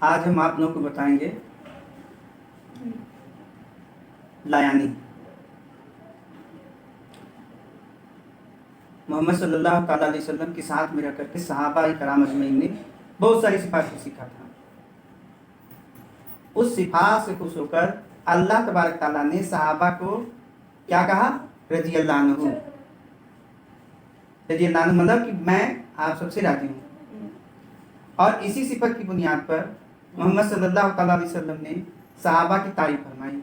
आज हम आप लोगों को बताएंगे लायानी। मोहम्मद सल्लल्लाहु अलैहि वसल्लम के साथ में रह करके सहाबा कराम अजमईन ने बहुत सारी सिफात को सीखा था। उस सिफात से खुश होकर अल्लाह तबारक ताला ने सहाबा को क्या कहा? रजी अल्लाह अन्हु। रजी अल्लाह अन्हु मतलब कि मैं आप सबसे राजी हूँ। और इसी सिफत की बुनियाद पर मोहम्मद सल्लल्लाहु अलैहि वसल्लम ने सहाबा की तारीफ फरमाई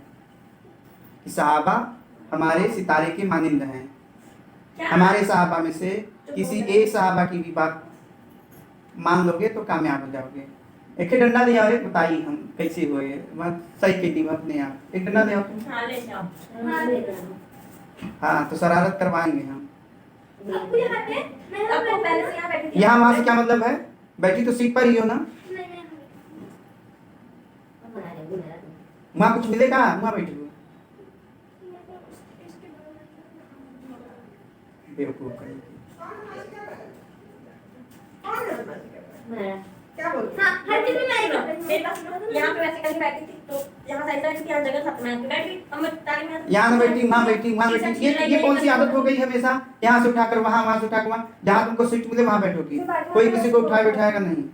कि सहाबा हमारे सितारे के मानिंद हैं। हमारे सहाबा में से किसी एक सहाबा की भी बात मान लोगे तो कामयाब हो जाओगे। एक डंडा ले आओ, बताइए हम कैसे हुए। सही कहती हूँ अपने आप। एक डंडा ले आओ। हाँ तो शरारत करवाएंगे हम। यहाँ वहां से क्या मतलब है? बैठी तो सीट पर ही हो ना। वहाँ कुछ मिलेगा? वहाँ बैठी हो बेवकूफ करेगी। क्या बोलते हैं? हर चीज में मेरे पास यहाँ पे वैसे कहीं बैठी थी तो यहाँ साइड से यहाँ जगह था, मैं बैठ गई। अब मैं ताली में यहाँ ना बैठी, वहाँ बैठी, वहाँ बैठी। ये कौन सी आदत हो गई हमेशा? यहाँ से उठाकर वहाँ, वहाँ से उठाकर वहाँ। जहाँ तुमको सीट मिले वहाँ बैठोगी। कोई किसी को उठाए बैठाएगा नहीं।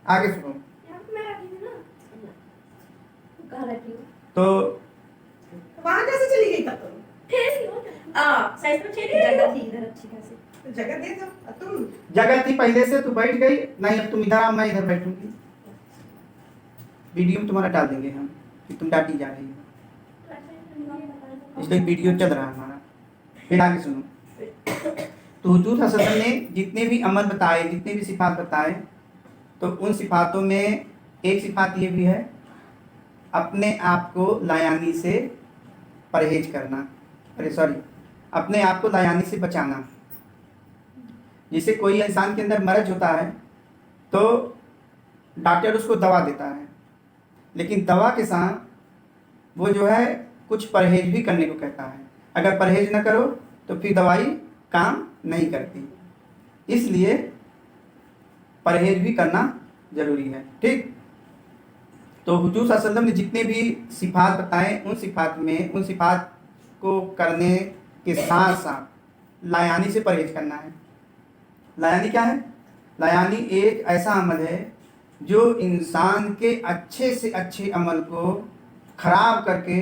आगे सुनो। तो वहाँ कैसे चली गई तब? साइड में जगह थी इधर अच्छी खासी। जगह दे दो तुम। जगह थी पहले से, तू बैठ गई। नहीं अब तुम इधर आओ, मैं इधर बैठूंगी। वीडियो में तुम्हारा डाल देंगे हम कि तुम डांटी जा रही हो, इसलिए वीडियो चल रहा है हमारा। फिर आगे सुनो। तो हुजूर सल्लल्लाहु अलैहि वसल्लम ने जितने भी अमल बताए, जितने भी सिफात बताए, तो उन सिफातों में एक सिफात ये भी है, अपने आप को लायानी से परहेज करना। अरे सॉरी, अपने आप को लायानी से बचाना। जैसे कोई इंसान के अंदर मर्ज होता है तो डॉक्टर उसको दवा देता है, लेकिन दवा के साथ वो जो है कुछ परहेज भी करने को कहता है। अगर परहेज न करो तो फिर दवाई काम नहीं करती, इसलिए परहेज भी करना जरूरी है। ठीक। तो हुजूर सल्लल्लाहु अलैहि वसल्लम ने जितने भी सिफात बताए, उन सिफात में, उन सिफात को करने के साथ साथ लायानी से परहेज करना है। लायानी क्या है? लायानी एक ऐसा अमल है जो इंसान के अच्छे से अच्छे अमल को खराब करके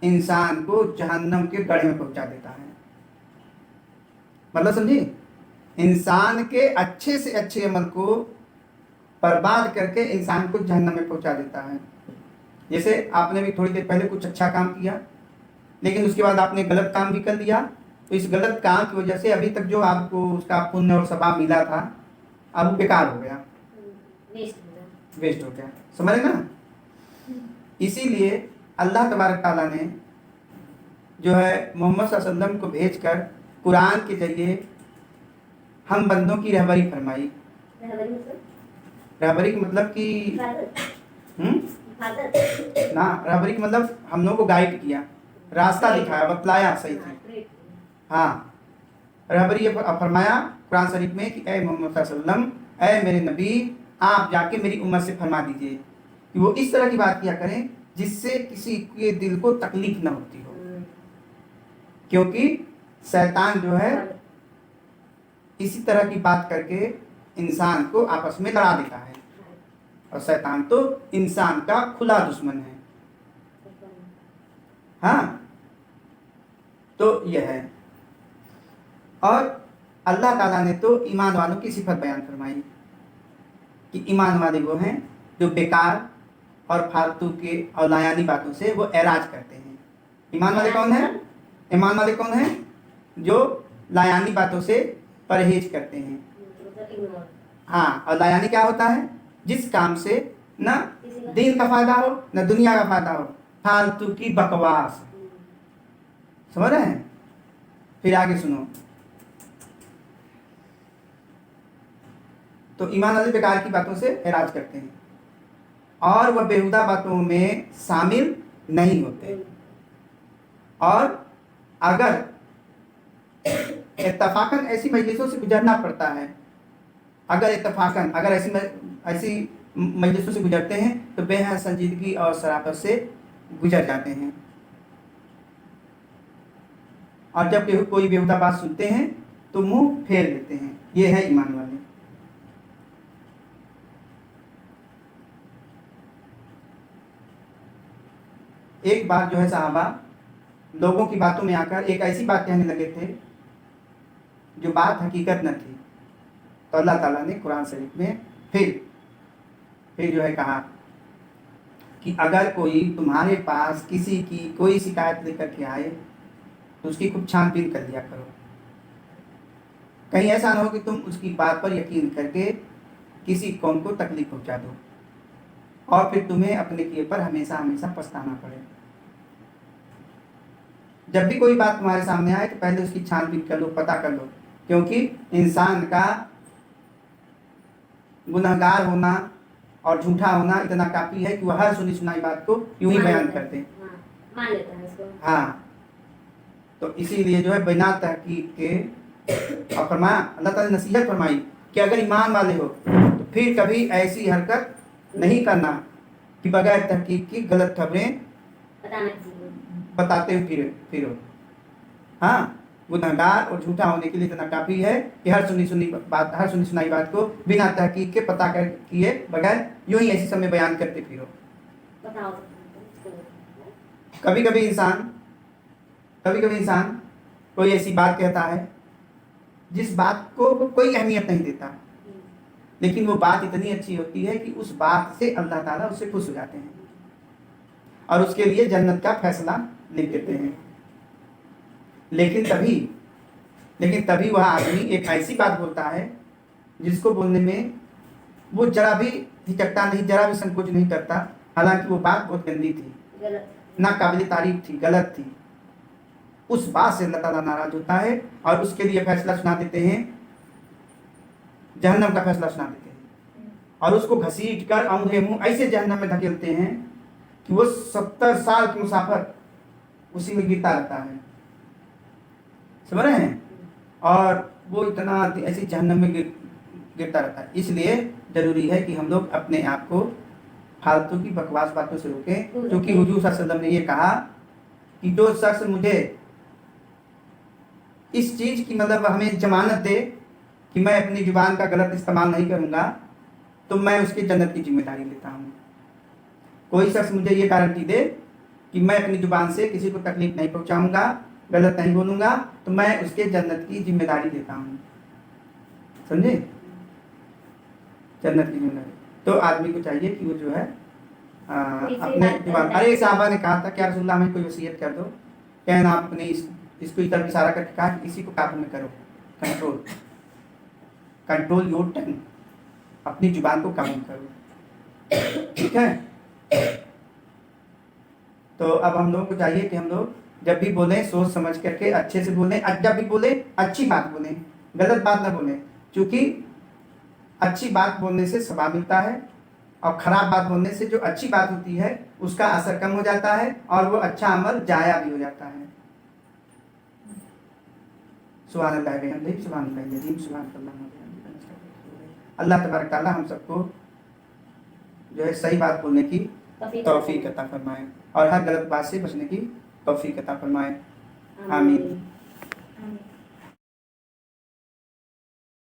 इंसान को जहन्नम के गड्ढे में पहुंचा देता है। मतलब समझी? इंसान के अच्छे से अच्छे अमल को बर्बाद करके इंसान को जहन्नम में पहुंचा देता है। जैसे आपने भी थोड़ी देर पहले कुछ अच्छा काम किया, लेकिन उसके बाद आपने गलत काम भी कर लिया, तो इस गलत काम की वजह से अभी तक जो आपको उसका पुण्य और सवाब मिला था, अब वो बेकार हो गया, वेस्ट हो गया। समझ ना? इसीलिए अल्लाह तबारक ताला ने जो है मोहम्मद सल्लल्लाहु अलैहि वसल्लम को भेजकर कुरान के जरिए हम बंदों की रहबरी फरमाई। रहबरी का मतलब कि ना, रहबरी का मतलब हम लोगों को गाइड किया, रास्ता दिखाया, बतलाया सही थी। हाँ, रहबरी ये फरमाया कुरान शरीफ में कि ए मोहम्मद सल्लल्लाहु अलैहि वसल्लम, ए मेरे नबी, आप जाके मेरी उम्मत से फरमा दीजिए कि वो इस तरह की बात किया करें जिससे किसी के दिल को तकलीफ न होती हो, क्योंकि शैतान जो है इसी तरह की बात करके इंसान को आपस में लड़ा देता है, और शैतान तो इंसान का खुला दुश्मन है। हाँ, तो यह है। और अल्लाह ताला ने तो ईमान वालों की सिफत बयान फरमाई कि ईमान वाले वो हैं जो बेकार और फालतू के और लायानी बातों से वो एराज करते हैं। ईमान वाले कौन हैं? ईमान वाले कौन हैं? जो लायानी बातों से परहेज करते हैं। हाँ, और लायानी क्या होता है? जिस काम से न दीन का फायदा हो न दुनिया का फायदा हो, फालतू की बकवास। समझ रहे हैं? फिर आगे सुनो। तो ईमान वाले बेकार की बातों से एराज करते हैं और वह बेहुदा बातों में शामिल नहीं होते। और अगर इत्तफाकन ऐसी मजलिसों से गुजरना पड़ता है, अगर इत्तफाकन, अगर ऐसी मजलिसों से गुजरते हैं तो बेहद संजीदगी और शराफत से गुजर जाते हैं, और जब कोई बेहुदा बात सुनते हैं तो मुंह फेर देते हैं। ये है ईमान वाले। एक बार जो है साहबा लोगों की बातों में आकर एक ऐसी बात कहने लगे थे जो बात हकीकत न थी, तो अल्लाह ताला ने कुरान शरीफ में फिर जो है कहा कि अगर कोई तुम्हारे पास किसी की कोई शिकायत लेकर के आए तो उसकी खूब छानबीन कर दिया करो, कहीं ऐसा ना हो कि तुम उसकी बात पर यकीन करके किसी कौम को तकलीफ पहुंचा दो और फिर तुम्हें अपने किए पर हमेशा हमेशा पछताना पड़े। जब भी कोई बात तुम्हारे सामने आए तो पहले उसकी छानबीन कर लो, पता कर लो, क्योंकि इंसान का गुनहगार होना और झूठा होना इतना काफी है कि वह हर सुनी सुनाई बात को यूं ही बयान करते हैं। मान लेता है इसको। हाँ, तो इसीलिए जो है बिना तहकीक के और फरमाया, अल्लाह ताला ने नसीहत फरमाई कि अगर ईमान वाले हो तो फिर कभी ऐसी हरकत नहीं करना कि बगैर तहकीक की गलत खबरें बताते हुए फिरो। हाँ, गुनहगार और झूठा होने के लिए इतना काफी है कि हर सुनी सुनाई बात को बिना तहकीक के पता कर किए बगैर यूं ही ऐसी समय बयान करते फिरो। कभी कभी इंसान कोई ऐसी बात कहता है जिस बात को कोई अहमियत नहीं देता, लेकिन वो बात इतनी अच्छी होती है कि उस बात से अल्लाह ताला उससे खुश हो जाते हैं और उसके लिए जन्नत का फैसला लिख देते हैं। लेकिन तभी वह आदमी एक ऐसी बात बोलता है जिसको बोलने में वो जरा भी हिचकता नहीं, जरा भी संकोच नहीं करता, हालांकि वो बात बहुत गंदी थी, ना काबिल तारीफ थी, गलत थी। उस बात से अल्लाह ताला नाराज होता है और उसके लिए फैसला सुना देते हैं, जहन्नम का फैसला सुना देते हैं और उसको घसीट कर औंधे मुंह ऐसे जहन्नम में धकेलते हैं कि वो 70 साल के मुसाफिर उसी में गिरता रहता है, समझ रहे हैं, और वो इतना ऐसी जहन्नम में गिरता रहता है। इसलिए जरूरी है कि हम लोग अपने आप को फालतू की बकवास बातों से रोकें, क्योंकि हुजूर सल्लल्लाहु अलैहि वसल्लम ने ये कहा कि जो शख्स मुझे इस चीज की मतलब हमें जमानत दे कि मैं अपनी जुबान का गलत इस्तेमाल नहीं करूंगा तो मैं उसकी जन्नत की जिम्मेदारी लेता हूँ। कोई शख्स मुझे ये गारंटी दे कि मैं अपनी जुबान से किसी को तकलीफ नहीं पहुंचाऊंगा, गलत नहीं बोलूंगा, तो मैं उसके जन्नत की जिम्मेदारी देता हूँ। समझे? जन्नत की जिम्मेदारी। तो आदमी को चाहिए कि वो जो है अपने जुबान, अरे साहबा ने कहा था क्या रसूलुल्लाह हमें कोई वसीयत कर दो, कहना आपने इसको इधर इशारा करके कहा कि इसी को काबू में करो, कंट्रोल योर टंग, अपनी जुबान को काबू में करो, ठीक है। तो अब हम लोगों को चाहिए कि हम लोग जब भी बोलें सोच समझ करके अच्छे से बोलें, जब भी बोले अच्छी बात बोलें, गलत बात ना बोलें, क्योंकि अच्छी बात बोलने से सवाब मिलता है और खराब बात बोलने से जो अच्छी बात होती है उसका असर कम हो जाता है और वो अच्छा अमल जाया भी हो जाता है। सुभानअल्लाह व बिहम्दिही सुभानअल्लाहिल अज़ीम सुभानअल्लाह। अल्लाह तबारक तआला हम सबको जो है सही बात बोलने की तौफीक अता फरमाए और हर गलत बात से बचने की तौफीक अता फरमाए। आमीन।